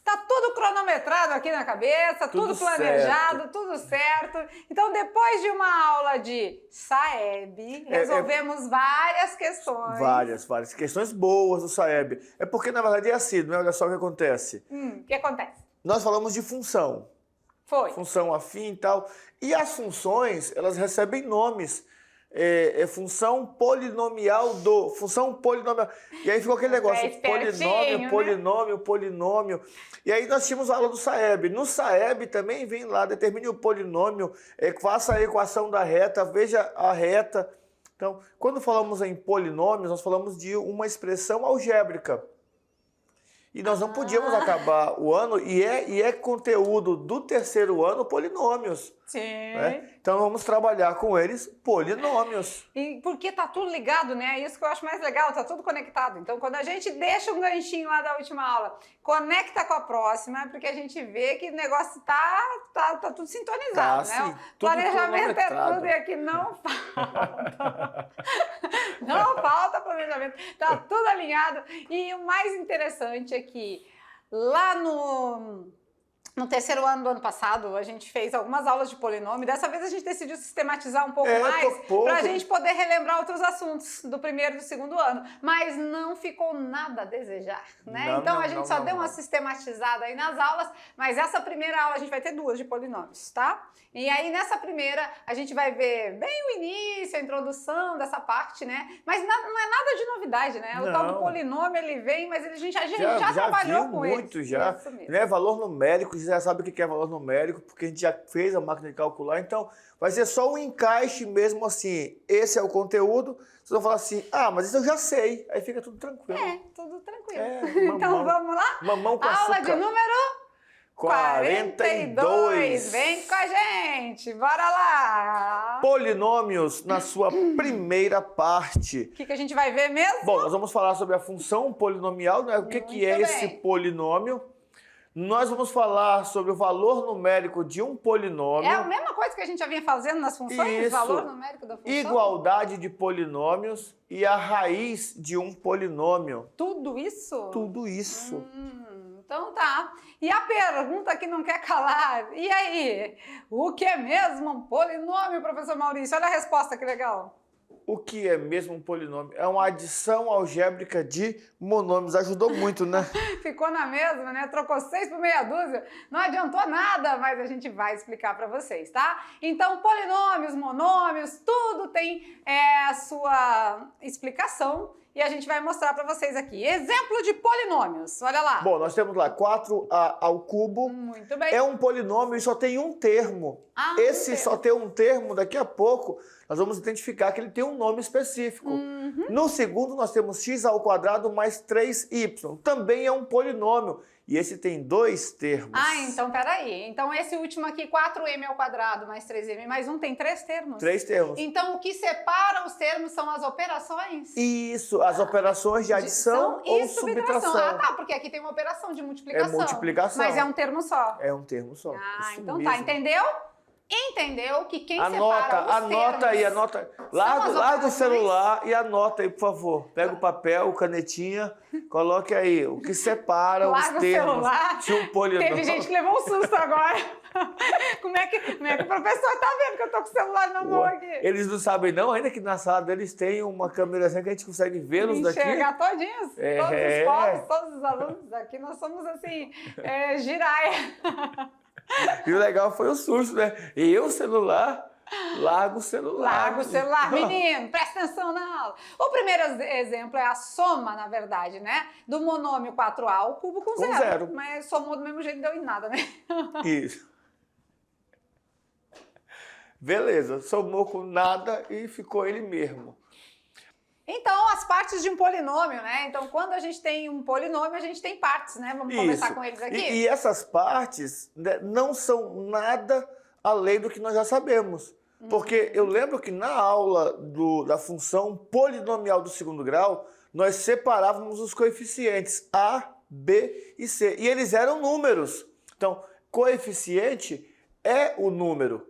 Tá tudo cronometrado aqui na cabeça, tudo planejado, certo. Tudo certo. Então, depois de uma aula de SAEB, resolvemos várias questões. Várias questões boas do SAEB. É porque, na verdade, é assim, não é? Olha só o que acontece. O que acontece? Nós falamos de função. Foi. Função afim e tal. E as funções, elas recebem nomes. Função polinomial do... Função polinomial... E aí ficou aquele negócio, polinômio. E aí nós tínhamos a aula do SAEB. No SAEB também vem lá, determine o polinômio, faça a equação da reta, veja a reta. Então, quando falamos em polinômios, nós falamos de uma expressão algébrica. E nós não podíamos acabar o ano, e é conteúdo do terceiro ano, polinômios. Sim. Né? Então vamos trabalhar com eles polinômios. E porque tá tudo ligado, né? Isso que eu acho mais legal, tá tudo conectado. Então quando a gente deixa um ganchinho lá da última aula, conecta com a próxima, é porque a gente vê que o negócio tá tudo sintonizado, né? Sim, o planejamento é tudo e aqui não falta. Não falta planejamento. Tá tudo alinhado. E o mais interessante é que lá no terceiro ano do ano passado, a gente fez algumas aulas de polinômio. Dessa vez a gente decidiu sistematizar um pouco mais para a gente poder relembrar outros assuntos do primeiro e do segundo ano. Mas não ficou nada a desejar, né? Então a gente só deu uma sistematizada aí nas aulas, mas essa primeira aula a gente vai ter duas de polinômios, tá? E aí nessa primeira a gente vai ver bem o início, a introdução dessa parte, né? Mas não é nada de novidade, né? O tal do polinômio, ele vem, mas a gente já trabalhou com ele. Muito já. Né? Valor numérico, você já sabe o que é valor numérico, porque a gente já fez a máquina de calcular, então vai ser só um encaixe mesmo assim, esse é o conteúdo, vocês vão falar assim, mas isso eu já sei, aí fica tudo tranquilo. Tudo tranquilo. Então vamos lá? Mamão com aula açúcar. De número 42. Vem com a gente, bora lá! Polinômios na sua primeira parte. O que a gente vai ver mesmo? Bom, nós vamos falar sobre a função polinomial, né? O que é esse polinômio. Nós vamos falar sobre o valor numérico de um polinômio. É a mesma coisa que a gente já vinha fazendo nas funções? Isso. Valor numérico da função? Igualdade de polinômios e a raiz de um polinômio. Tudo isso? Tudo isso. Então tá. E a pergunta que não quer calar. E aí? O que é mesmo um polinômio, professor Maurício? Olha a resposta que legal. O que é mesmo um polinômio? É uma adição algébrica de monômios. Ajudou muito, né? Ficou na mesma, né? Trocou 6 por meia dúzia. Não adiantou nada, mas a gente vai explicar para vocês, tá? Então, polinômios, monômios, tudo tem a sua explicação. E a gente vai mostrar para vocês aqui. Exemplo de polinômios. Olha lá. Bom, nós temos lá 4a ao cubo. Muito bem. É um polinômio e só tem um termo. Esse só tem um termo, daqui a pouco nós vamos identificar que ele tem um nome específico. No segundo nós temos x ao quadrado mais 3y. Também é um polinômio. E esse tem 2 termos. Então peraí. Então esse último aqui, 4m ao quadrado mais 3m mais 1, tem 3 termos? 3 termos. Então o que separa os termos são as operações? Isso, as operações de adição ou subtração. Tá, porque aqui tem uma operação de multiplicação. É multiplicação. Mas é um termo só. É um termo só. Então mesmo. Tá, entendeu? Entendeu que quem separa os termos... Anota aí, anota. Larga o celular e anota aí, por favor. Pega o papel, canetinha, coloque aí o que separa os termos de um polinômio. Teve gente que levou um susto agora. Como é que o professor tá vendo que eu tô com o celular na mão aqui? Eles não sabem não, ainda que na sala deles tem uma câmera assim que a gente consegue vê-los daqui. Enxergar todinhos, todos os povos, todos os alunos. Aqui nós somos assim, giraia. E o legal foi o susto, né? E o celular, larga o celular. Larga o celular, menino, presta atenção na aula. O primeiro exemplo é a soma, na verdade, né? Do monômio 4a ao cubo com zero. Mas somou do mesmo jeito, não deu em nada, né? Isso. Beleza, somou com nada e ficou ele mesmo. Então, as partes de um polinômio, né? Então, quando a gente tem um polinômio, a gente tem partes, né? Vamos começar com eles aqui? E essas partes, né, não são nada além do que nós já sabemos. Porque eu lembro que na aula da função polinomial do segundo grau, nós separávamos os coeficientes A, B e C. E eles eram números. Então, coeficiente é o número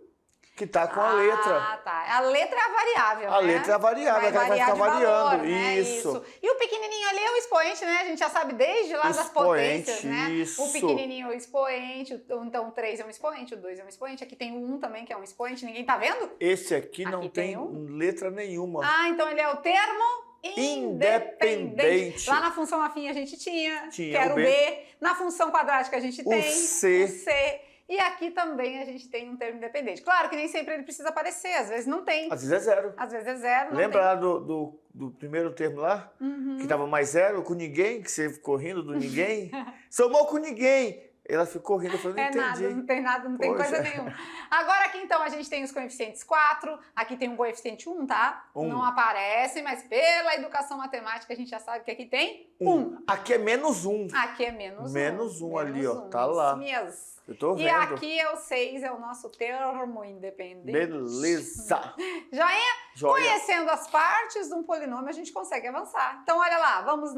que está com a letra. Ah, tá. A letra é a variável, A né? letra é a variável, que ela vai ficar de valor, variando. né? Isso. E o pequenininho ali é o expoente, né? A gente já sabe desde lá das potências, né? Isso. O pequenininho é o expoente, então o 3 é um expoente, o 2 é um expoente, aqui tem o 1 também, que é um expoente, ninguém tá vendo? Esse aqui não Aqui tem tem letra nenhuma. Ah, então ele é o termo independente. Lá na função afim a gente tinha que era o B. Na função quadrática a gente tem o C. E aqui também a gente tem um termo independente. Claro que nem sempre ele precisa aparecer, às vezes não tem. Às vezes é zero. Às vezes é zero. Lembra lá do primeiro termo lá? Uhum. Que tava mais zero, com ninguém, que você ficou rindo do ninguém? Somou com ninguém. Ela ficou rindo, eu falei, não entendi. Nada, não tem coisa nenhuma. Agora aqui então a gente tem os coeficientes 4, aqui tem um coeficiente 1, tá? Não aparece, mas pela educação matemática a gente já sabe que aqui tem 1. Aqui é menos 1. Aqui é menos 1. Menos 1 ali, ó, tá lá. Mesmo. Eu tô vendo. E aqui é o 6, é o nosso termo independente. Beleza. Joinha? Conhecendo as partes de um polinômio, a gente consegue avançar. Então, olha lá, vamos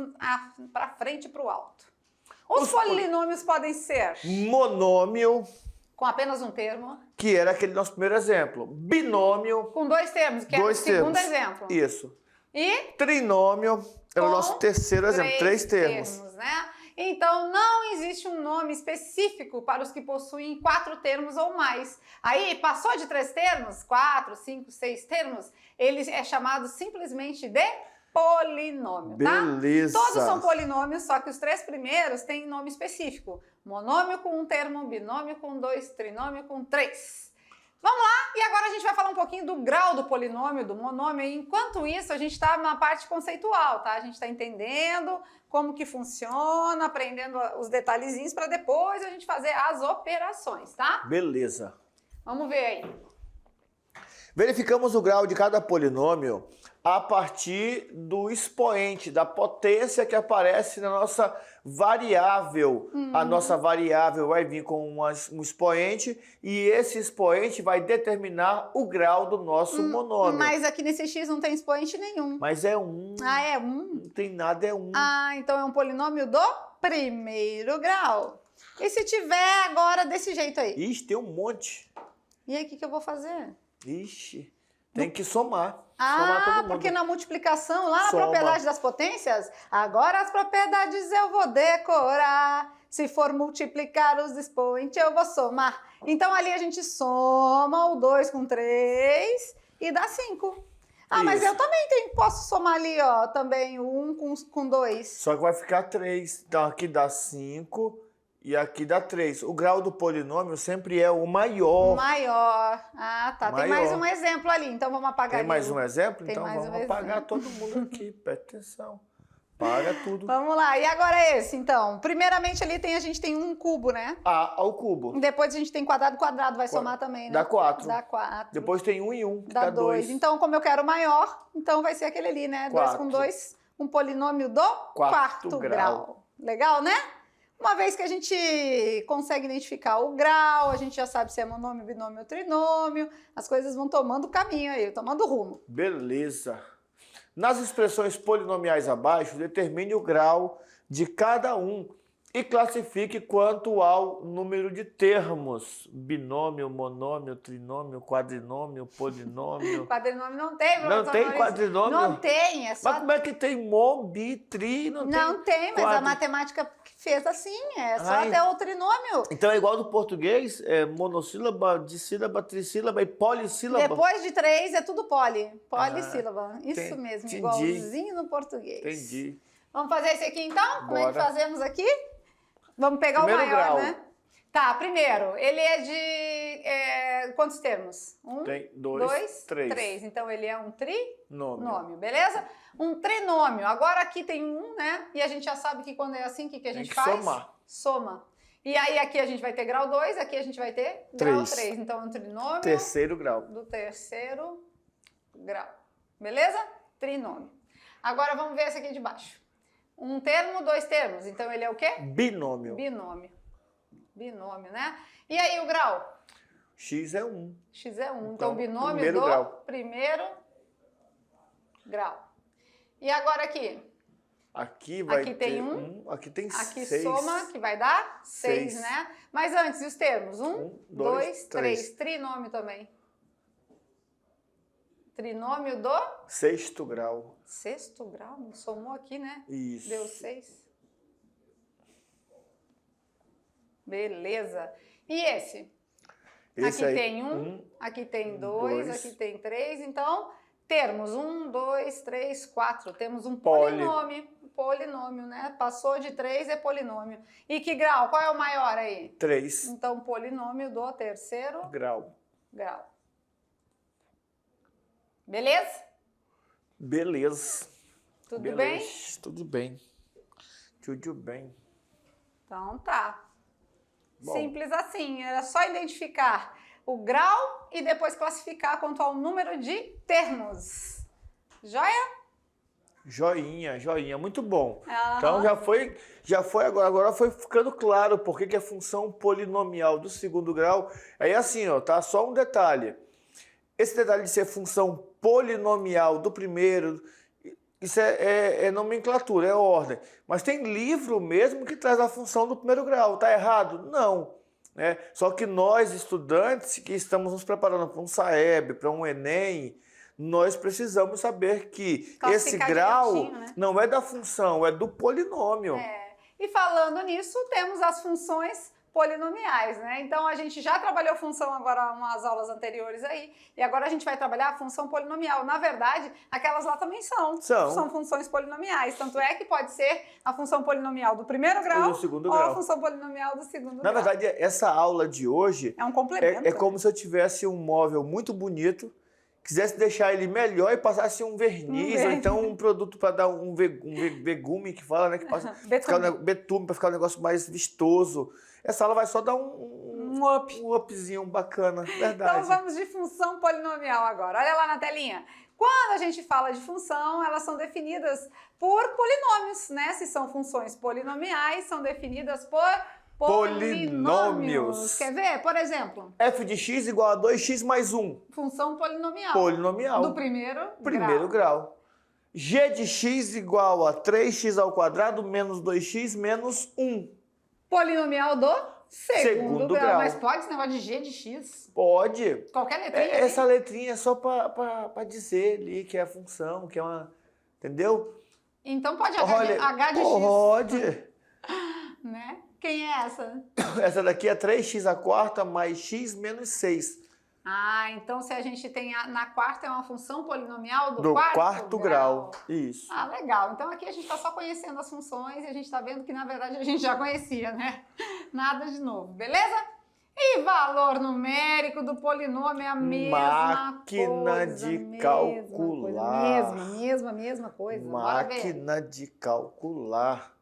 para frente e para o alto. Os polinômios podem ser monômio, com apenas um termo, que era aquele nosso primeiro exemplo. Binômio, com 2 termos, que é o segundo exemplo. Isso. E trinômio era o nosso terceiro exemplo, 3 termos. Né? Então, não existe um nome específico para os que possuem 4 termos ou mais. Aí, passou de 3 termos, 4, 5, 6 termos, ele é chamado simplesmente de polinômio, Beleza. Tá? Todos são polinômios, só que os 3 primeiros têm nome específico. Monômio com um termo, binômio com 2, trinômio com 3. Vamos lá, e agora a gente vai falar um pouquinho do grau do polinômio, do monômio, e enquanto isso a gente está na parte conceitual, tá? A gente está entendendo como que funciona, aprendendo os detalhezinhos para depois a gente fazer as operações, tá? Beleza. Vamos ver aí. Verificamos o grau de cada polinômio a partir do expoente, da potência que aparece na nossa variável. A nossa variável vai vir com um expoente e esse expoente vai determinar o grau do nosso monômio. Mas aqui nesse x não tem expoente nenhum. Mas é 1. Ah, é 1? Não tem nada, é 1. Ah, então é um polinômio do primeiro grau. E se tiver agora desse jeito aí? Ixi, tem um monte. E aí, o que eu vou fazer? Ixi, tem que somar. Ah, todo mundo. porque na multiplicação, lá na propriedade das potências, agora as propriedades eu vou decorar. Se for multiplicar os expoentes, eu vou somar. Então, ali a gente soma o 2 com 3 e dá 5. Ah, isso. Mas eu também posso somar ali, ó, também o 1 com 2. Só que vai ficar 3. Então, aqui dá 5 e aqui dá 3. O grau do polinômio sempre é o maior. Maior. Ah, tá. Maior. Tem mais um exemplo ali, então vamos apagar ali. Tem mais um exemplo? Tem então vamos apagar todo mundo aqui. Presta atenção. Paga tudo. Vamos lá. E agora esse, então? Primeiramente ali a gente tem um cubo, né? Ao cubo. Depois a gente tem quadrado, vai somar também, né? Dá 4. Dá 4. Depois tem 1 e 1, que dá 2. Então, como eu quero maior, então vai ser aquele ali, né? 2 com 2, um polinômio do quarto grau. Legal, né? Uma vez que a gente consegue identificar o grau, a gente já sabe se é monômio, binômio ou trinômio, as coisas vão tomando caminho aí, tomando rumo. Beleza. Nas expressões polinomiais abaixo, determine o grau de cada um e classifique quanto ao número de termos. Binômio, monômio, trinômio, quadrinômio, polinômio. Quadrinômio não tem, professor. Não tem quadrinômio? Não tem, é só... Mas como é que tem mon, bi, tri? Não tem, mas a matemática fez assim, é só até o trinômio. Então é igual do português, é monossílaba, dissílaba, trissílaba e polissílaba? Depois de 3 é tudo polissílaba. Isso mesmo, entendi. Igualzinho no português. Entendi. Vamos fazer esse aqui então? Bora. Como é que fazemos aqui? Vamos pegar primeiro o maior, grau. né? Tá, primeiro, ele é de quantos termos? Tem 2, 3. Então ele é um trinômio, Nome. beleza? Um trinômio. Agora aqui tem um, né? E a gente já sabe que quando é assim, o que a gente faz? Somar. Soma. E aí aqui a gente vai ter grau 2, aqui a gente vai ter grau 3. Então é um trinômio. Terceiro grau. Do terceiro grau. Beleza? Trinômio. Agora vamos ver esse aqui de baixo. Um termo, 2 termos. Então ele é o quê? Binômio. Binômio, né? E aí o grau? X é 1. X é 1. Então binômio do primeiro grau. E agora aqui? Aqui vai Aqui tem ter um. aqui tem Aqui 6. soma, que vai dar 6, Seis. né? Mas antes, e os termos? 1, 2, 3. 3. Trinômio também. Trinômio do Sexto grau. sexto grau. Somou aqui, né? Isso. Deu 6. Beleza. E esse? Esse Aqui aí, tem 1, aqui tem 2, dois. aqui tem 3. Então, termos 1, 2, 3, 4. Temos um Poli. polinômio. Polinômio, né? Passou de 3 é polinômio. E que grau? Qual é o maior aí? 3 Então, polinômio do terceiro grau. grau. Beleza? Beleza. Tudo Beleza. bem? Tudo bem. Tudo bem. Então tá. Bom. Simples assim. Era só identificar o grau e depois classificar quanto ao número de termos. Joia? Joinha, joinha, muito bom. Aham. Então já foi agora foi ficando claro por que a função polinomial do segundo grau. Aí assim, ó, tá? Só um detalhe. Esse detalhe de ser função polinomial do primeiro, isso é nomenclatura, é ordem. Mas tem livro mesmo que traz a função do primeiro grau. Tá errado? Não. Né? Só que nós, estudantes, que estamos nos preparando para um SAEB, para um Enem, nós precisamos saber que esse Classificar grau direitinho, né? não é da função, é do polinômio. É. E falando nisso, temos as funções polinomiais, né? Então a gente já trabalhou função agora umas aulas anteriores aí, e agora a gente vai trabalhar a função polinomial. Na verdade, aquelas lá também são funções polinomiais. Tanto é que pode ser a função polinomial do primeiro grau do segundo ou grau. a função polinomial do segundo Na grau. verdade, essa aula de hoje É um complemento. é como se eu tivesse um móvel muito bonito, quisesse deixar ele melhor e passasse um verniz, ou então um produto para dar um vegume que fala, né? Que passa, betume para ficar um negócio mais vistoso. Essa aula vai só dar um upzinho bacana, verdade. Então vamos de função polinomial agora. Olha lá na telinha. Quando a gente fala de função, elas são definidas por polinômios, né? Se são funções polinomiais, são definidas por polinômios. Quer ver? Por exemplo, f de x igual a 2x mais 1. função polinomial. Polinomial. Do primeiro grau. G de x igual a 3x ao quadrado menos 2x menos 1. Polinomial do segundo grau. grau. Mas pode esse negócio de g de x? Pode. Qualquer letrinha? Essa letrinha é só para dizer ali que é a função, que é uma... Entendeu? Então pode Olha, h de x. Pode. Né? Quem é essa? Essa daqui é 3x à quarta mais x menos 6. Ah, então se a gente tem na quarta é uma função polinomial Do quarto quarto grau. Isso. Ah, legal. Então aqui a gente está só conhecendo as funções e a gente está vendo que na verdade a gente já conhecia, né? Nada de novo, beleza? E valor numérico do polinômio é a mesma Máquina coisa. de calcular. Mesma coisa. Bora ver. Máquina de calcular.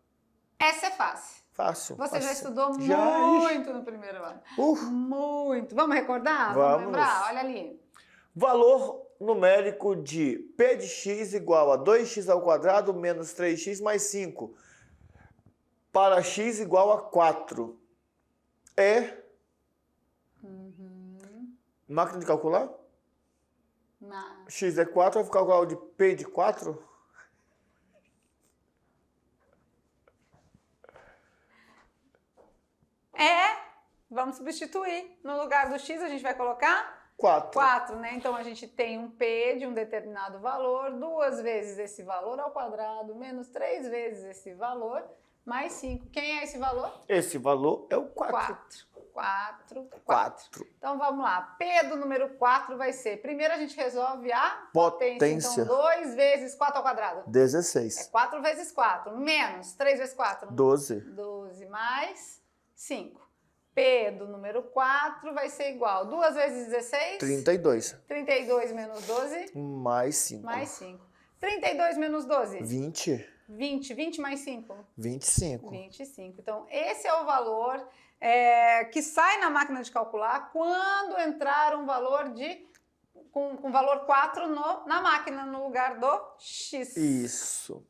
Essa é fácil. Fácil. Você já estudou Já, muito no primeiro ano. Muito. Vamos recordar? Vamos lembrar? Olha ali. Valor numérico de p de x igual a 2x ao quadrado menos 3x mais 5 para x igual a 4 é... Máquina de calcular? Não. X é 4, eu vou calcular o de p de 4? Vamos substituir. No lugar do x, a gente vai colocar 4, né? Então, a gente tem um p de um determinado valor, 2 vezes esse valor ao quadrado, menos 3 vezes esse valor, mais 5. Quem é esse valor? Esse valor é o 4. 4. Então, vamos lá. P do número 4 vai ser... Primeiro, a gente resolve a potência. Então, 2 vezes 4 ao quadrado. 16. É 4 vezes 4. Menos 3 vezes 4. 12. 12 mais 5. P do número 4 vai ser igual. 2 vezes 16? 32. 32 menos 12? Mais 5. Mais 5. 32 menos 12? 20. 20 mais 5? 25. 25. Então, esse é o valor que sai na máquina de calcular quando entrar um valor com valor 4 na máquina, no lugar do x. Isso.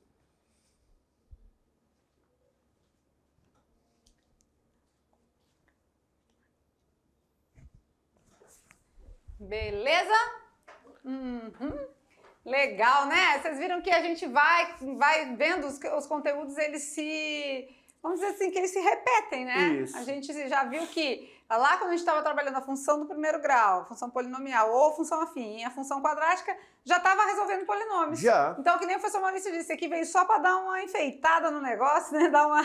Beleza? Legal, né? Vocês viram que a gente vai vendo os conteúdos, eles se... Vamos dizer assim, que eles se repetem, né? Isso. A gente já viu que lá quando a gente estava trabalhando a função do primeiro grau, a função polinomial ou função afim, a função quadrática, já estava resolvendo polinômios. Já. Então, que nem o professor Maurício disse, aqui veio só para dar uma enfeitada no negócio, né? Dar uma...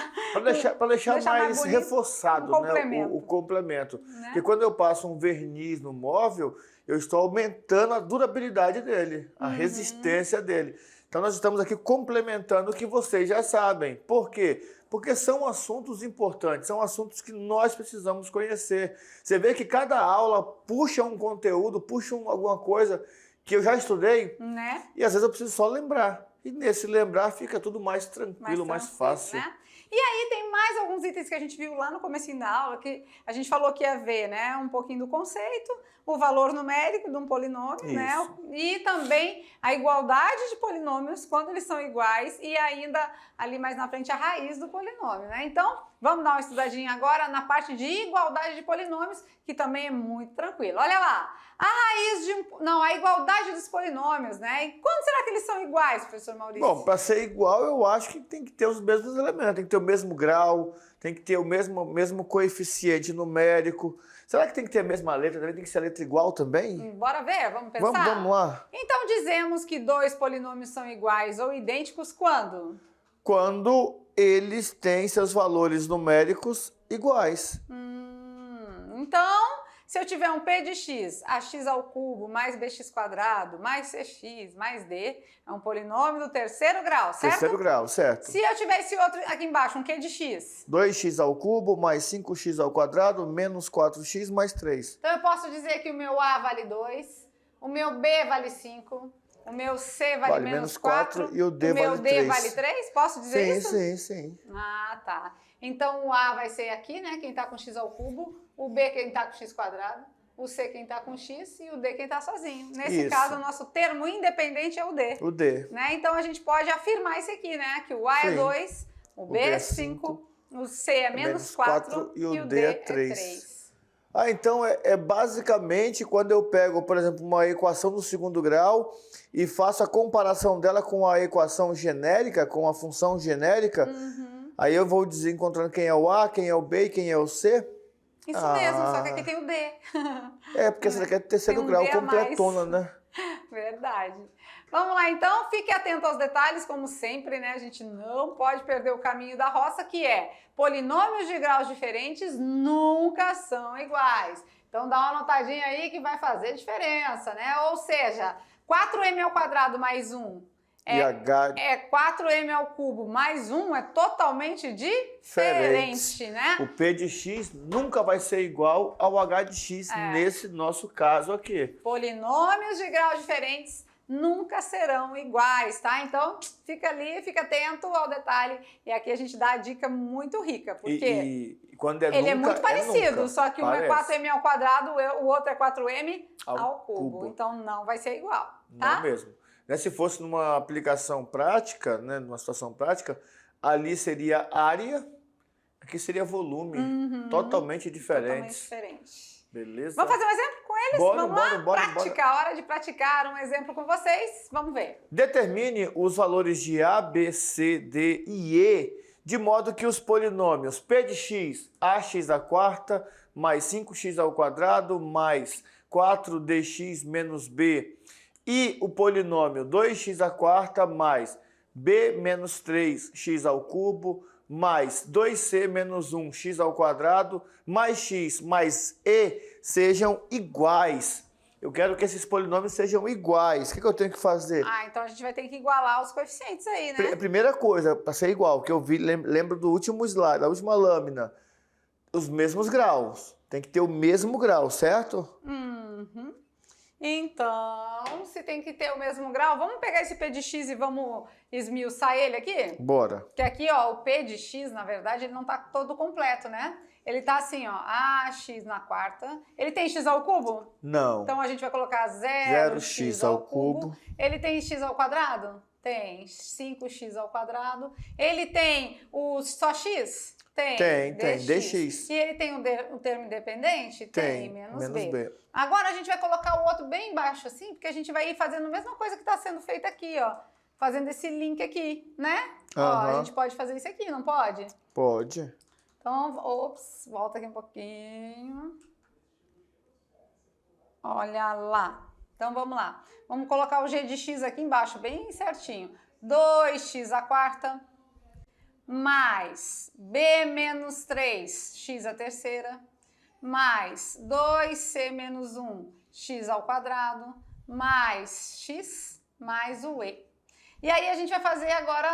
Para deixar mais bonito, reforçado, um complemento. né? O complemento. Né? Porque quando eu passo um verniz no móvel, eu estou aumentando a durabilidade dele, a resistência dele. Então nós estamos aqui complementando o que vocês já sabem. Por quê? Porque são assuntos importantes, são assuntos que nós precisamos conhecer. Você vê que cada aula puxa um conteúdo, puxa alguma coisa que eu já estudei, né? E às vezes eu preciso só lembrar. E nesse lembrar fica tudo mais tranquilo, mais fácil. Né? E aí tem mais alguns itens que a gente viu lá no comecinho da aula, que a gente falou que ia ver, né? Um pouquinho do conceito, o valor numérico de um polinômio, Isso. né? E também a igualdade de polinômios quando eles são iguais e ainda ali mais na frente a raiz do polinômio, né? Então, vamos dar uma estudadinha agora na parte de igualdade de polinômios, que também é muito tranquilo. Olha lá, a raiz de a igualdade dos polinômios, né? E quando será que eles são iguais, professor Maurício? Bom, para ser igual, eu acho que tem que ter os mesmos elementos, tem que ter o mesmo grau, tem que ter o mesmo coeficiente numérico. Será que tem que ter a mesma letra? Também tem que ser a letra igual também? Bora ver? Vamos pensar? Vamos lá. Então dizemos que dois polinômios são iguais ou idênticos quando? Quando eles têm seus valores numéricos iguais. Então, se eu tiver um p de x, ax ao cubo mais bx quadrado mais cx mais d, é um polinômio do terceiro grau, certo? Terceiro grau, certo. Se eu tiver esse outro aqui embaixo, um q de x? 2x ao cubo mais 5x ao quadrado menos 4x mais 3. Então eu posso dizer que o meu a vale 2, o meu b vale 5, o meu c vale menos 4 e o d o meu vale d 3. vale 3? Posso dizer isso? Sim. Ah, tá. Então o a vai ser aqui, né? Quem tá com x ao cubo, o b quem tá com x quadrado, o c quem tá com x e o d quem tá sozinho. Nesse Isso. caso, o nosso termo independente é o d. O d. Né? Então a gente pode afirmar isso aqui, né? Que o a é 2, o b é 5, o c é menos 4 e o d é 3. Ah, então é basicamente quando eu pego, por exemplo, uma equação do segundo grau e faço a comparação dela com a equação genérica, com a função genérica, aí eu vou encontrando quem é o A, quem é o B e quem é o C. Isso mesmo, só que aqui tem o D. Porque essa daqui é terceiro Tem um grau, D a mais. completona, né? Verdade. Vamos lá, então, fique atento aos detalhes, como sempre, né? A gente não pode perder o caminho da roça, que é polinômios de graus diferentes nunca são iguais. Então, dá uma notadinha aí que vai fazer diferença, né? Ou seja, 4m ao quadrado mais 1 é 4m ao cubo mais 1 é totalmente diferente, né? O P de x nunca vai ser igual ao H de x nesse nosso caso aqui. Polinômios de graus diferentes nunca serão iguais, tá? Então, fica ali, fica atento ao detalhe. E aqui a gente dá a dica muito rica, porque quando ele é muito parecido, nunca, só que um é 4m ao quadrado, o outro é 4m ao cubo. cubo. Então, não vai ser igual, tá? Não mesmo. Se fosse numa aplicação prática, né, numa situação prática, ali seria área, aqui seria volume, totalmente diferentes. Totalmente diferente. Beleza? Vamos fazer um exemplo com eles? Vamos lá? Prática, hora de praticar um exemplo com vocês. Vamos ver. Determine os valores de A, B, C, D e E, de modo que os polinômios P de x, ax à quarta, mais 5x ao quadrado, mais 4dx menos b, e o polinômio 2x à quarta mais b menos 3x ao cubo mais 2c menos 1x ao quadrado mais x mais e sejam iguais. Eu quero que esses polinômios sejam iguais. O que eu tenho que fazer? Então a gente vai ter que igualar os coeficientes aí, né? Primeira coisa, para ser igual, que eu lembro do último slide, da última lâmina, os mesmos graus. Tem que ter o mesmo grau, certo? Então, se tem que ter o mesmo grau, vamos pegar esse P de x e vamos esmiuçar ele aqui? Bora. Porque aqui, ó, o P de x, na verdade, ele não tá todo completo, né? Ele tá assim, ó, ax na quarta. Ele tem x ao cubo? Não. Então a gente vai colocar 0x ao cubo. cubo. Ele tem x ao quadrado? Tem 5x². Ele tem o só x? Tem. Tem, dx. E ele tem o termo independente? Tem, menos b. Agora a gente vai colocar o outro bem embaixo assim, porque a gente vai ir fazendo a mesma coisa que está sendo feita aqui, ó. Fazendo esse link aqui, né? Ó, a gente pode fazer isso aqui, não pode? Pode. Então, volta aqui um pouquinho. Olha lá. Então, vamos lá. Vamos colocar o g de x aqui embaixo, bem certinho. 2x² mais b menos 3, x², mais 2c menos 1, x², mais x mais o e. E aí a gente vai fazer agora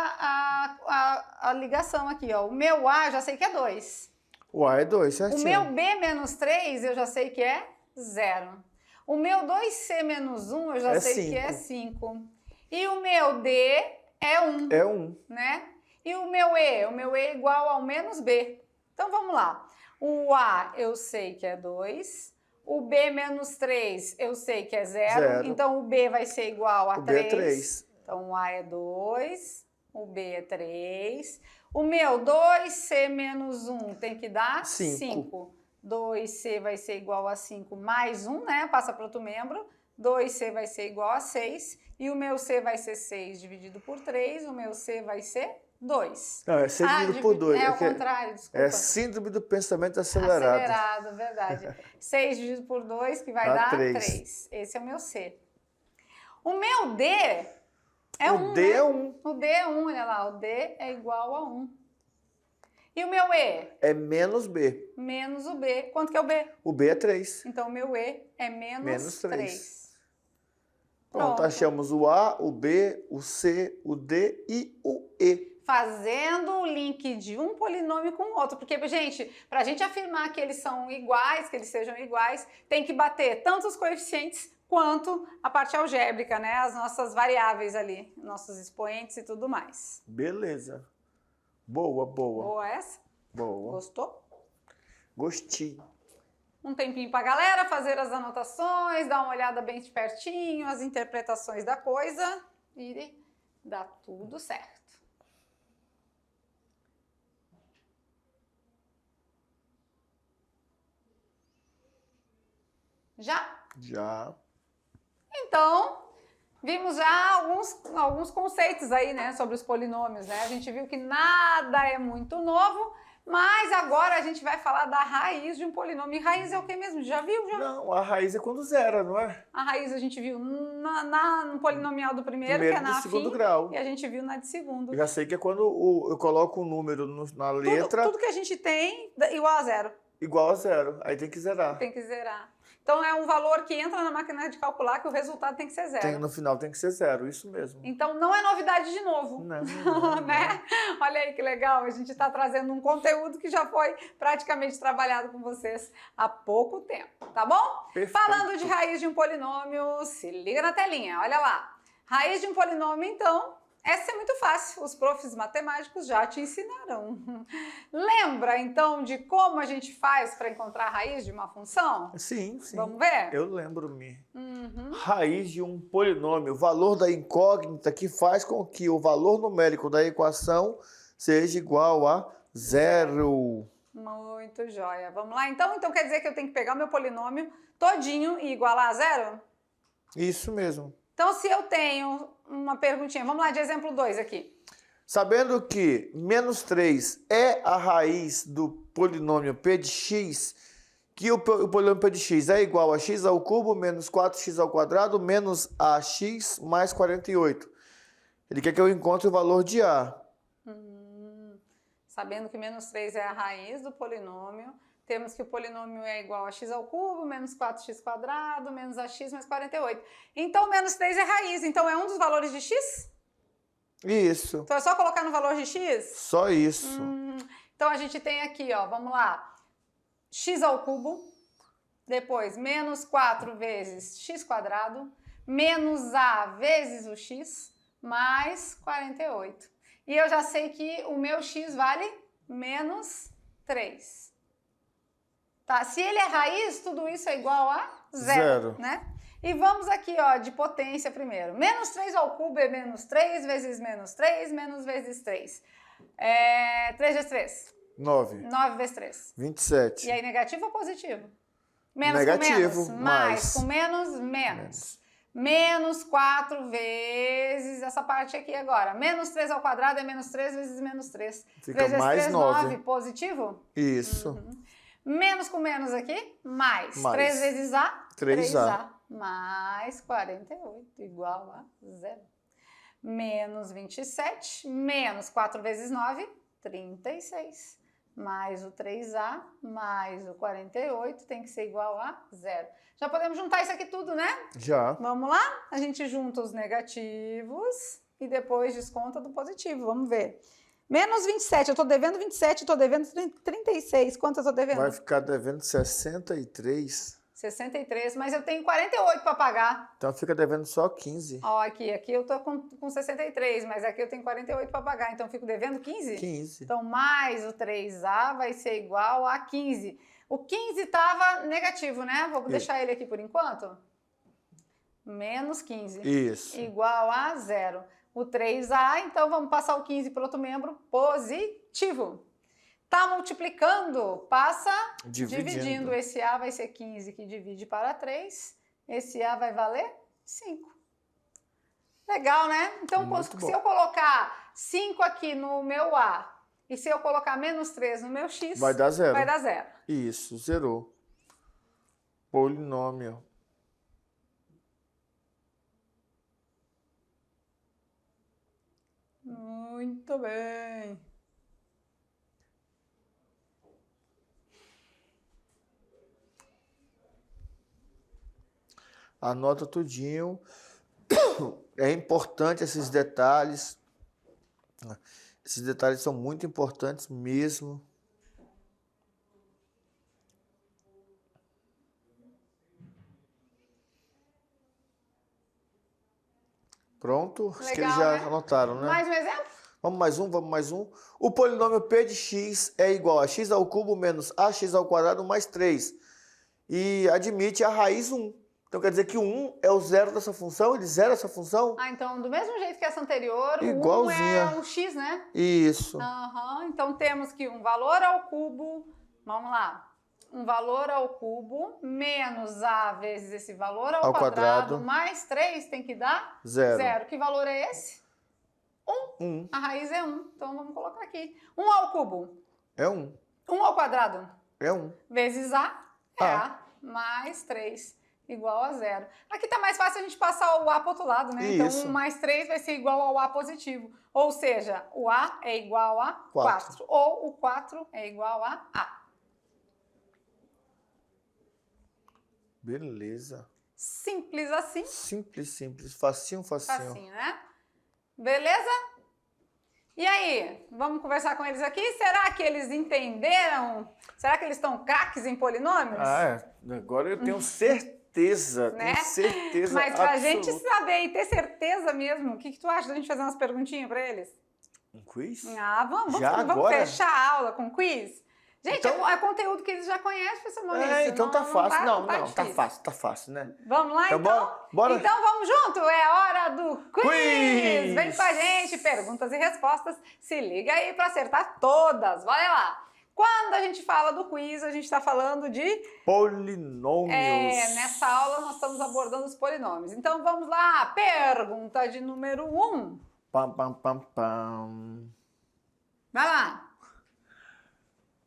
a ligação aqui, ó. O meu a já sei que é 2. O a é 2, certinho. O meu b menos 3 eu já sei que é 0. O meu 2c menos 1 eu já sei que é 5. E o meu d é 1. É 1. Né? E o meu e? O meu e é igual ao menos b. Então vamos lá. O a eu sei que é 2. O b menos 3 eu sei que é 0. Então o b vai ser igual a 3. B é 3. Então o a é 2. O b é 3. O meu 2c menos 1 tem que dar 5. 2c vai ser igual a 5 mais 1, né? Passa para outro membro. 2c vai ser igual a 6. E o meu c vai ser 6 dividido por 3. O meu c vai ser 2. Não, é 6 dividido por 2. É ao contrário, desculpa. É síndrome do pensamento acelerado. Acelerado, verdade. 6 dividido por 2, que vai dar 3. Esse é o meu c. O meu d é 1, D é 1. O d é 1, olha lá. O d é igual a 1. E o meu e? É menos b. Menos o b. Quanto que é o b? O b é 3. Então, o meu e é menos 3. Pronto, achamos o a, o b, o c, o d e o e. Fazendo o link de um polinômio com o outro. Porque, gente, para a gente afirmar que eles são iguais, que eles sejam iguais, tem que bater tanto os coeficientes quanto a parte algébrica, né? As nossas variáveis ali, nossos expoentes e tudo mais. Beleza. Boa, boa. Boa essa? Boa. Gostou? Gostei. Um tempinho para a galera fazer as anotações, dar uma olhada bem de pertinho, as interpretações da coisa e dá tudo certo. Já? Já. Então, vimos já alguns conceitos aí, né, sobre os polinômios, né? A gente viu que nada é muito novo, mas agora a gente vai falar da raiz de um polinômio. E raiz é o que mesmo? Já viu? Já? Não, a raiz é quando zera, não é? A raiz a gente viu no polinomial do primeiro que é na segundo grau. E a gente viu na de segundo. Eu já sei que é quando eu coloco um número na letra... Tudo que a gente tem igual a 0. Igual a 0. Aí tem que zerar. Tem que zerar. Então é um valor que entra na máquina de calcular que o resultado tem que ser 0. No final tem que ser 0, isso mesmo. Então não é novidade de novo. Não, né? Olha aí que legal, a gente está trazendo um conteúdo que já foi praticamente trabalhado com vocês há pouco tempo, tá bom? Perfeito. Falando de raiz de um polinômio, se liga na telinha, olha lá. Raiz de um polinômio, então, essa é muito fácil, os profs matemáticos já te ensinarão. Lembra, então, de como a gente faz para encontrar a raiz de uma função? Sim, sim. Vamos ver? Eu lembro-me. Raiz de um polinômio, o valor da incógnita que faz com que o valor numérico da equação seja igual a 0. Muito jóia. Vamos lá, então? Então quer dizer que eu tenho que pegar o meu polinômio todinho e igualar a 0? Isso mesmo. Então, se eu tenho uma perguntinha, vamos lá de exemplo 2 aqui. Sabendo que menos 3 é a raiz do polinômio p de x, que o polinômio p de x é igual a x ao cubo menos 4x ao quadrado menos ax mais 48. Ele quer que eu encontre o valor de a. Sabendo que menos 3 é a raiz do polinômio, temos que o polinômio é igual a x ao cubo, menos 4x quadrado, menos ax mais 48. Então, menos 3 é raiz. Então, é um dos valores de x? Isso. Então, é só colocar no valor de x? Só isso. Então, a gente tem aqui, ó, vamos lá. X ao cubo, depois menos 4 vezes x quadrado, menos a vezes o x, mais 48. E eu já sei que o meu x vale menos 3. Tá? Se ele é raiz, tudo isso é igual a 0, né? E vamos aqui, ó, de potência primeiro. Menos 3 ao cubo é menos 3 vezes menos 3, menos vezes 3. 3 vezes 3. 9. 9 vezes 3. 27. E aí, negativo ou positivo? Menos Negativo, com menos. mais. Com menos, menos. Menos 4 vezes essa parte aqui agora. Menos 3 ao quadrado é menos 3 vezes menos 3. Fica 3 vezes mais 3, 9. Positivo? Isso. Menos com menos aqui, mais. Mais. 3 vezes A? 3A. Mais 48, igual a 0. Menos 27, menos 4 vezes 9, 36. Mais o 3A, mais o 48, tem que ser igual a 0. Já podemos juntar isso aqui tudo, né? Já. Vamos lá? A gente junta os negativos e depois desconta do positivo. Vamos ver. Menos 27, eu estou devendo 27, estou devendo 36. Quanto eu estou devendo? Vai ficar devendo 63. 63, mas eu tenho 48 para pagar. Então fica devendo só 15. Ó, aqui eu tô com 63, mas aqui eu tenho 48 para pagar, então eu fico devendo 15? 15. Então, mais o 3A vai ser igual a 15. O 15 estava negativo, né? Vou deixar ele aqui por enquanto. Menos 15. Isso. Igual a 0. O 3A, então vamos passar o 15 para outro membro positivo. Tá multiplicando, passa dividindo. Esse A vai ser 15 que divide para 3. Esse A vai valer 5. Legal, né? Então, se eu colocar 5 aqui no meu A e se eu colocar menos 3 no meu X, vai dar 0. Vai dar 0. Isso, zerou. Polinômio. Muito bem. Anota tudinho. É importante esses detalhes. Esses detalhes são muito importantes mesmo. Pronto? Legal, Acho que eles já né? anotaram, né? Mais um exemplo? Vamos mais um. O polinômio P de x é igual a x ao cubo menos ax ao quadrado mais 3. E admite a raiz 1. Então quer dizer que o 1 é o zero dessa função? Ele zera essa função? Ah, então do mesmo jeito que essa anterior, igualzinha. O 1 é o x, né? Isso. Então temos que um valor ao cubo, vamos lá, um valor ao cubo menos a vezes esse valor ao quadrado mais 3 tem que dar 0. Que valor é esse? 1. A raiz é 1, então vamos colocar aqui. 1 ao cubo. É 1. 1 ao quadrado. É 1. Vezes a é a mais 3. Igual a 0. Aqui tá mais fácil a gente passar o A para o outro lado, né? Isso. Então, 1 mais 3 vai ser igual ao A positivo. Ou seja, o A é igual a 4. Ou o 4 é igual a A. Beleza. Simples assim. Simples. Facinho. Facinho, né? Beleza? E aí, vamos conversar com eles aqui? Será que eles entenderam? Será que eles estão craques em polinômios? Agora eu tenho certeza, né? Tenho certeza. Mas pra absoluta. gente saber e ter certeza mesmo, o que tu acha da gente fazer umas perguntinhas pra eles? Um quiz? Vamos agora? fechar a aula com quiz? Gente, então, é conteúdo que eles já conhecem, professor Maurício. Então tá fácil. Não, difícil. tá fácil, né? Vamos lá, então? Bora. Então vamos junto, é hora do quiz! Vem com a gente, perguntas e respostas. Se liga aí para acertar todas, vai lá! Quando a gente fala do quiz, a gente está falando de polinômios. Nessa aula nós estamos abordando os polinômios. Então vamos lá, pergunta de número 1. Pam. Vai lá.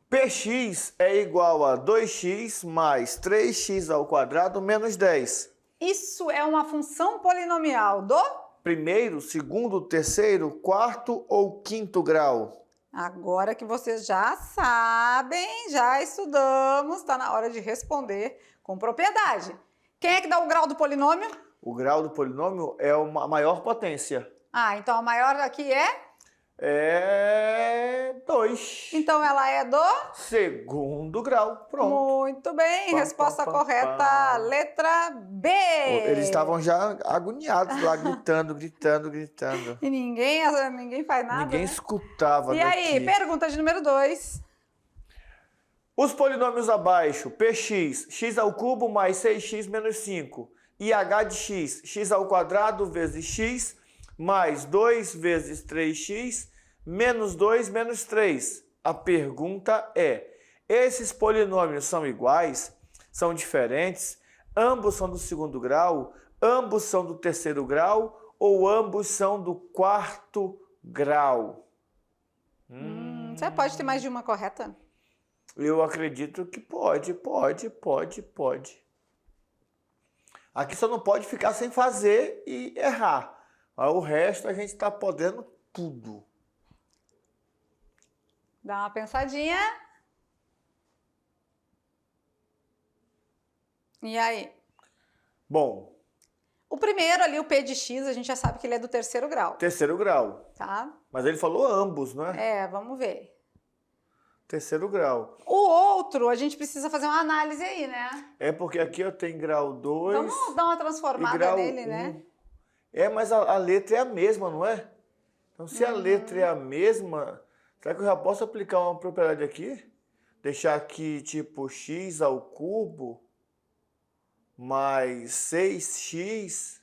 Px é igual a 2x mais 3x ao quadrado menos 10. Isso é uma função polinomial do? Primeiro, segundo, terceiro, quarto ou quinto grau? Agora que vocês já sabem, já estudamos, está na hora de responder com propriedade. Quem é que dá o grau do polinômio? O grau do polinômio é a maior potência. Então a maior aqui é? É 2. Então ela é do? Segundo grau. Pronto. Muito bem. Resposta correta, letra B. Eles estavam já agoniados lá, gritando. E ninguém faz nada, Ninguém né? escutava. E aí, pergunta de número 2. Os polinômios abaixo, px, x ao cubo mais 6x menos 5. e h de x, x ao quadrado vezes x, mais 2 vezes 3x, menos 2 menos 3. A pergunta é, esses polinômios são iguais? São diferentes? Ambos são do segundo grau? Ambos são do terceiro grau? Ou ambos são do quarto grau? Você pode ter mais de uma correta? Eu acredito que pode. Aqui só não pode ficar sem fazer e errar. Mas o resto a gente está podendo tudo. Dá uma pensadinha. E aí? Bom, O primeiro ali, o P de X, a gente já sabe que ele é do terceiro grau, terceiro grau. tá? Mas ele falou ambos, não é? É, vamos ver. Terceiro grau. O outro, a gente precisa fazer uma análise aí, né? É porque aqui eu tenho grau 2 Vamos dar uma e transformada grau nele, 1. né? É, mas a letra é a mesma, não é? Então, se a letra é a mesma, será que eu já posso aplicar uma propriedade aqui? Deixar aqui, tipo, x ao cubo mais 6x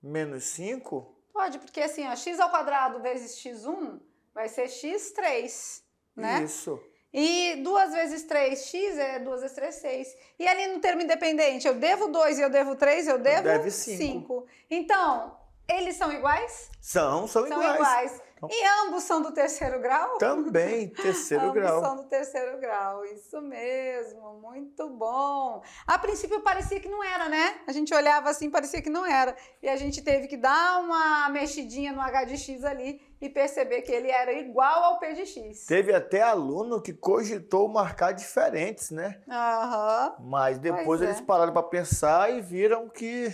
menos 5? Pode, porque assim, ó, x ao quadrado vezes x1 vai ser x3, né? Isso. E 2 vezes 3x é 2 vezes 3, 6. E ali no termo independente, eu devo 2 e eu devo 3, eu devo Deve 5. Então, eles são iguais? São São iguais. iguais. E ambos são do terceiro grau? Também, terceiro grau. Ambos são do terceiro grau, isso mesmo, muito bom. A princípio parecia que não era, né? A gente olhava assim, parecia que não era. E a gente teve que dar uma mexidinha no h de x ali e perceber que ele era igual ao p de x. Teve até aluno que cogitou marcar diferentes, né? Aham. Mas depois Pois é. eles pararam para pensar e viram que...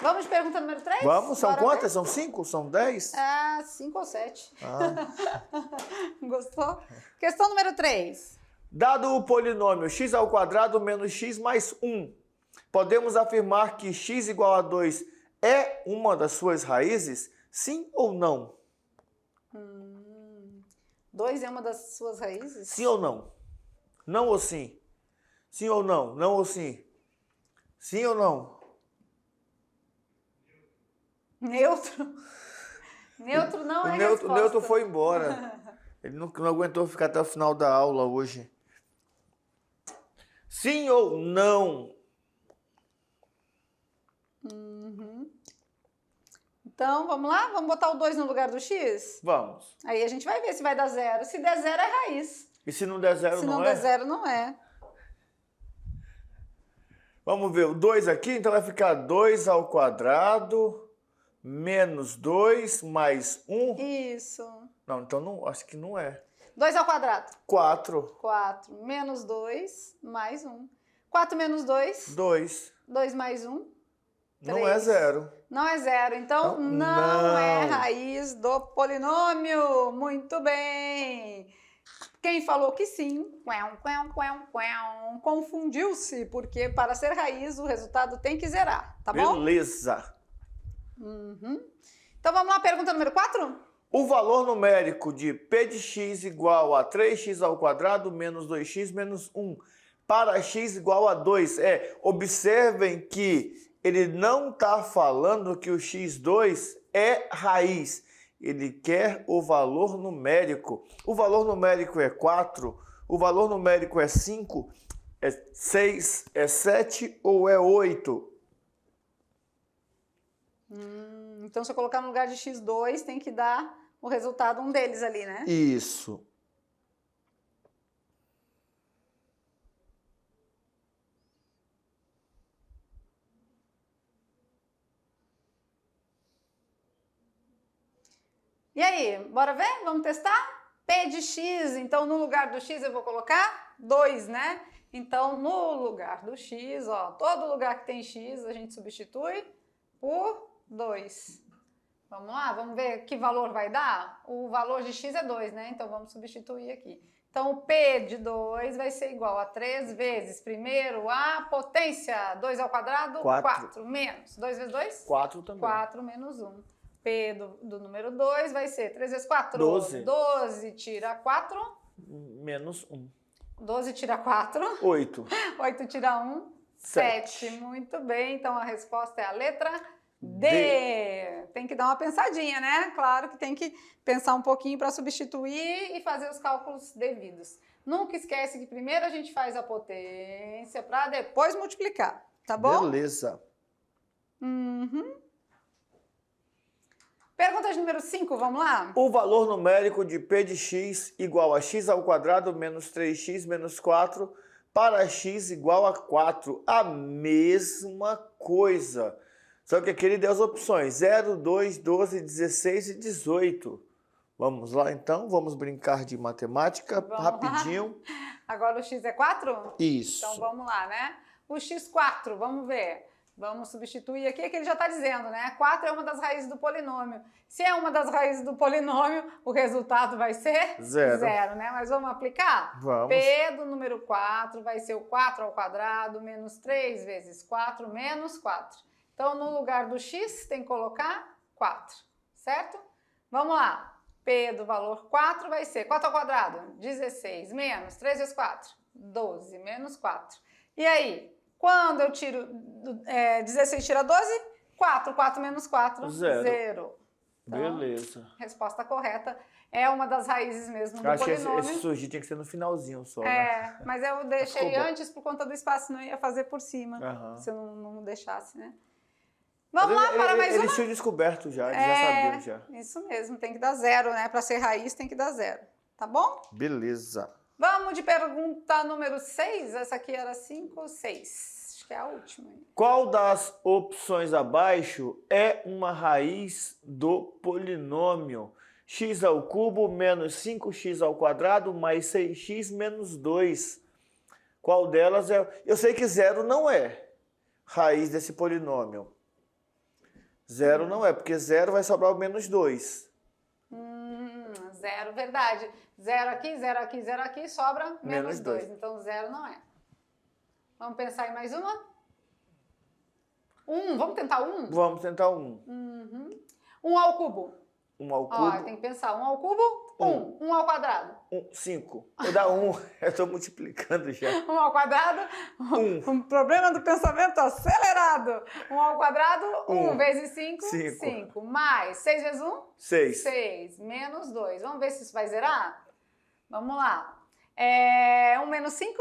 Vamos de pergunta número 3? Vamos, são Bora quantas? ver? São 5? São 10? 5 ou 7. Ah. Gostou? Questão número 3. Dado o polinômio x ao quadrado menos x mais 1, podemos afirmar que x igual a 2 é uma das suas raízes? Sim ou não? 2 é uma das suas raízes? Sim ou não? Não ou sim? Sim ou não? Não ou sim? Sim ou não? Neutro? Neutro não é resposta. O neutro foi embora. Ele não aguentou ficar até o final da aula hoje. Sim ou não? Então, vamos lá? Vamos botar o 2 no lugar do x? Vamos. Aí a gente vai ver se vai dar 0. Se der 0, é raiz. E se não der zero, Se não não é? der 0, não é. Vamos ver o 2 aqui, então vai ficar 2 ao quadrado menos 2 mais 1. Isso. Não, então não, acho que não é. 2 ao quadrado. 4. 4 menos 2 mais 1. 4 menos 2. 2. 2 mais 1. Não é 3. zero. Não é 0. Então, Não, não é não. raiz do polinômio. Muito bem. Quem falou que sim, confundiu-se, porque para ser raiz o resultado tem que zerar, tá bom? Beleza. Então vamos lá, pergunta número 4? O valor numérico de p de x igual a 3x ao quadrado menos 2x menos 1 para x igual a 2. Observem que ele não está falando que o x2 é raiz. Ele quer o valor numérico. O valor numérico é 4, o valor numérico é 5, é 6, é 7 ou é 8? Então, se eu colocar no lugar de x2, tem que dar o resultado, um deles ali, né? Isso. E aí, bora ver? Vamos testar? P de x, então no lugar do x eu vou colocar 2, né? Então, no lugar do x, ó, todo lugar que tem x a gente substitui por 2. Vamos lá? Vamos ver que valor vai dar? O valor de x é 2, né? Então, vamos substituir aqui. Então, o P de 2 vai ser igual a 3 vezes, primeiro, a potência, 2 ao quadrado, 4, menos 2 vezes 2? 4 também. 4 menos 1. P do número 2 vai ser 3 vezes 4? 12. 12, tira 4? Menos 1. 12 tira 4. 8. 8 tira 1. 7. Muito bem, então a resposta é a letra D. Tem que dar uma pensadinha, né? Claro que tem que pensar um pouquinho para substituir e fazer os cálculos devidos. Nunca esquece que primeiro a gente faz a potência para depois multiplicar, tá bom? Beleza. Pergunta de número 5, vamos lá? O valor numérico de P de x igual a x ao quadrado menos 3x menos 4 para x igual a 4. A mesma coisa. Só que aqui ele deu as opções 0, 2, 12, 16 e 18. Vamos lá então, vamos brincar de matemática rapidinho. Lá. Agora o x é 4? Isso. Então vamos lá, né? O x4, vamos ver. Vamos substituir aqui, que ele já está dizendo, né? 4 é uma das raízes do polinômio. Se é uma das raízes do polinômio, o resultado vai ser 0, né? Mas vamos aplicar? Vamos. P do número 4 vai ser o 4 ao quadrado menos 3 vezes 4 menos 4. Então, no lugar do x, tem que colocar 4, certo? Vamos lá. P do valor 4 vai ser 4 ao quadrado, 16, menos 3 vezes 4, 12, menos 4. E aí, quando eu tiro 16 tira 12, 4, 4 menos 4, 0. Então, beleza. Resposta correta é uma das raízes mesmo do acho polinômio. que esse surgir tinha que ser no finalzinho só, né? Mas eu deixei bom. Antes por conta do espaço, senão eu ia fazer por cima, se eu não deixasse, né? Mas Vamos lá para mais uma. Eles tinham descoberto já, eles já sabiam já. Isso mesmo, tem que dar 0, né? Para ser raiz tem que dar 0, tá bom? Beleza. Vamos de pergunta número 6, essa aqui era 5, 6. Acho que é a última. Qual das opções abaixo é uma raiz do polinômio? X ao cubo menos 5x ao quadrado mais 6x menos 2. Qual delas é? Eu sei que 0 não é raiz desse polinômio. 0 não é, porque 0 vai sobrar o menos 2. 0, verdade. 0 aqui, 0 aqui, 0 aqui, sobra menos 2. Então 0 não é. Vamos pensar em mais uma? 1, vamos tentar 1? Vamos tentar 1. 1 ao cubo. 1 ao cubo. Ó, tem que pensar. 1 ao cubo, 1. 1 ao quadrado. 5. Vou dar 1. Eu estou multiplicando já. 1 ao quadrado. 1. Problema do pensamento acelerado. 1 ao quadrado, 1 vezes 5, 5. Mais 6 vezes 1? 6. 6. Menos 2. Vamos ver se isso vai zerar? Vamos lá. 1 menos 5?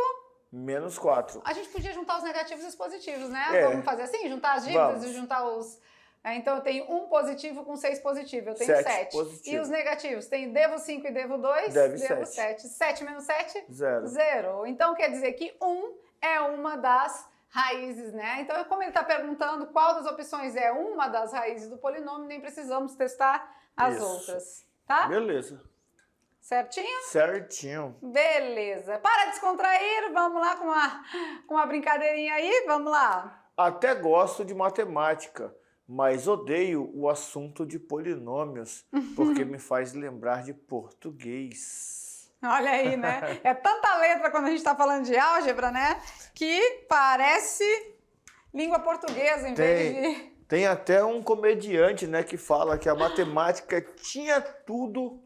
Menos 4. A gente podia juntar os negativos e os positivos, né? É. Vamos fazer assim? Juntar as dívidas e juntar os... Então, eu tenho 1 positivo com 6 positivo. Eu tenho 7. Positivo. E os negativos? Devo 5 e devo 2? Devo 7. 7 menos 7? 0. 0. Então, quer dizer que 1 é uma das raízes, né? Então, como ele está perguntando qual das opções é uma das raízes do polinômio, nem precisamos testar as outras, tá? Beleza. Certinho? Certinho. Beleza. Para descontrair, vamos lá com uma brincadeirinha aí? Vamos lá. Até gosto de matemática, mas odeio o assunto de polinômios, porque me faz lembrar de português. Olha aí, né? É tanta letra quando a gente está falando de álgebra, né? Que parece língua portuguesa em vez de... Tem até um comediante, né, que fala que a matemática tinha tudo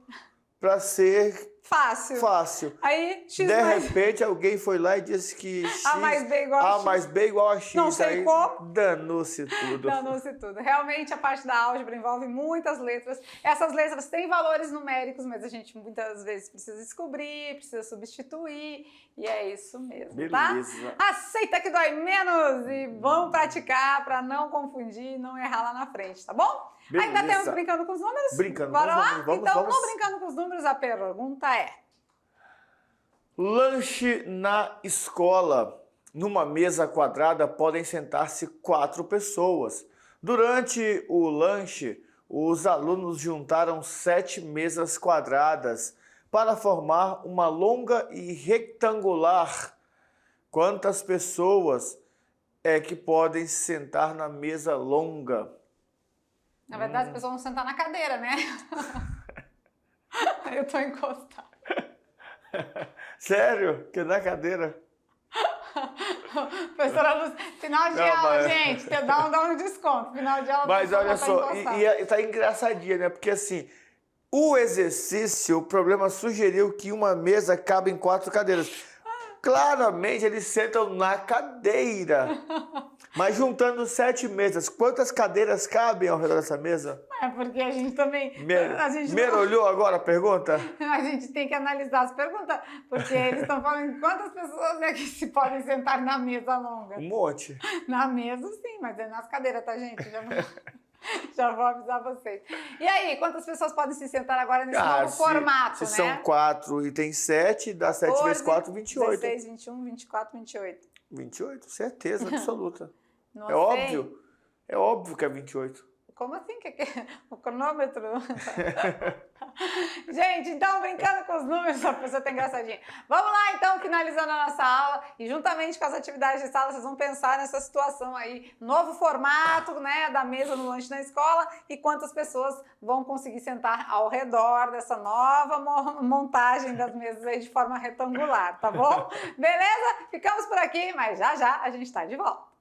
para ser fácil. Aí, x de mais... repente, alguém foi lá e disse que x, A mais B igual a A x. mais B igual a x. Não sei aí como. danou-se tudo. Danou-se tudo. Realmente, a parte da álgebra envolve muitas letras. Essas letras têm valores numéricos, mas a gente muitas vezes precisa descobrir, precisa substituir. E é isso mesmo, Beleza. Tá? Aceita que dói menos e vamos praticar para não confundir e não errar lá na frente, tá bom? Beleza. Ainda temos brincando com os números? Brincando. Bora lá? Vamos. Então, no brincando com os números, a pergunta é... Lanche na escola. Numa mesa quadrada podem sentar-se 4 pessoas. Durante o lanche, os alunos juntaram 7 mesas quadradas para formar uma longa e retangular. Quantas pessoas é que podem sentar na mesa longa? Na verdade, as pessoas vão sentar na cadeira, né? Eu tô encostada. Sério? Que na cadeira? Professora Lúcia, final de aula, gente, dá um desconto. Final de aula, mas olha só, e tá engraçadinha, né? Porque assim, o exercício, o problema sugeriu que uma mesa cabe em 4 cadeiras. Claramente eles sentam na cadeira. Mas juntando 7 mesas, quantas cadeiras cabem ao redor dessa mesa? É porque a gente também... Merolhou agora a pergunta? A gente tem que analisar as perguntas, porque eles estão falando quantas pessoas é que se podem sentar na mesa longa. Um monte. Na mesa, sim, mas é nas cadeiras, tá, gente? Já vou avisar vocês. E aí, quantas pessoas podem se sentar agora nesse novo formato, se né? são 4 e tem 7, dá 7 vezes 4, 28. 16, 21, 24, 28. 28, certeza absoluta. Não É sei. óbvio. É óbvio que é 28. Como assim? O cronômetro? Gente, então, brincando com os números, a pessoa tá engraçadinha. Vamos lá, então, finalizando a nossa aula. E juntamente com as atividades de sala, vocês vão pensar nessa situação aí. Novo formato, né, da mesa no lanche na escola. E quantas pessoas vão conseguir sentar ao redor dessa nova montagem das mesas aí de forma retangular, tá bom? Beleza? Ficamos por aqui, mas já já a gente tá de volta.